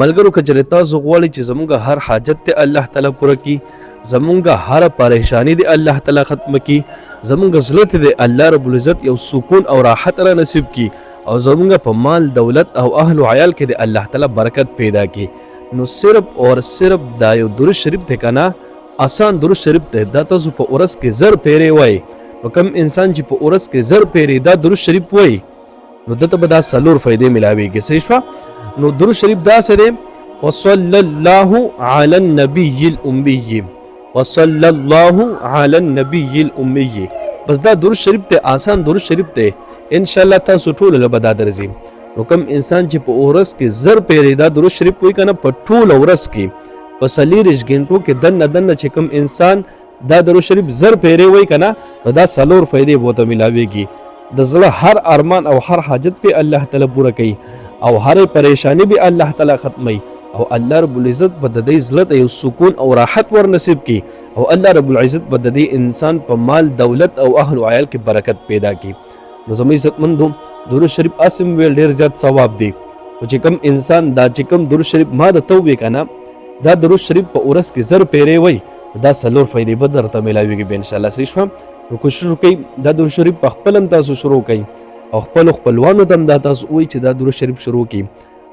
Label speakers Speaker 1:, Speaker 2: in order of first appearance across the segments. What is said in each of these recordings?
Speaker 1: ملګرو کچره تاسو غواړئ چې زمونږ هر حاجت ته الله تعالی پوره کړي، زمونږ هر پریشانی دی الله تعالی ختم کړي، زمونږ زړه ته دی الله رب العزت یو سکون او راحت را نصیب کړي، او زمونږ په مال دولت او اهل او عیال کې دی الله تعالی برکت پیدا کړي. نو صرف اور صرف دا یو درود شریف ته کنه آسان درود شریف ته دا تاسو په اورس کې زر پیری وای. نو کم انسان چې په اورس کې زر پیری دا درود شریف وای نو دته به دا سلور فائدې ملاويږي. صحیح شو؟ نو درود شریف دا څه دی؟ وصلی الله علی النبی الامی، وصلی الله علی النبی الامی. بس دا درود شریف ته آسان درود شریف ته ان شاء الله تاسو ټول له بدا درځي. نو کم انسان چې په اورس کې زر پیری دا درود شریف وای کنه په ټول اورس کې په 40 غنټو کې دنه چې کم انسان دا درود شریف زر پیری وای کنه دا سلور فائدې بوته ملاويږي. د زړه هر ارمان او هر حاجت په الله تعالی پوره کوي او هر پریشانی به الله تعالی ختمي، او الله رب العزت په د دې زړه یو سکون او راحت ور نصیب کی، او الله رب العزت په د دې انسان په مال دولت او اهل او عیال کې برکت پیدا کی. نو زموږ عزتمندو درود شریف اسم ویل ډیر زیات ثواب دی. او چې کوم انسان دا چې کوم درود شریف ما د توبې کنه دا درود شریف په اورس کې زر پیری وای دا سلور فائدې به درته ملاويږي به ان شاء الله. صحیح شو؟ نو کوشش وکړئ دا درود شریف په خپل هم تاسو شروع کړئ او خپل خپلوانو ته هم دا تاسو وایي چې دا درود شریف شروع کړئ،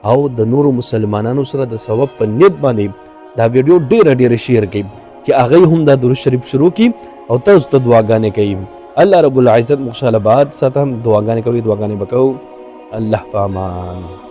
Speaker 1: او د نورو مسلمانانو سره د ثواب په نیت باندې دا ویډیو ډیره شیر کړئ چې هغه هم دا درود شریف شروع کړي او تاسو ته دعاګانې کوي. الله رب العزت مخشاله باد ساتم، دعاګانې کوي، دعاګانې وکاو. الله پامان.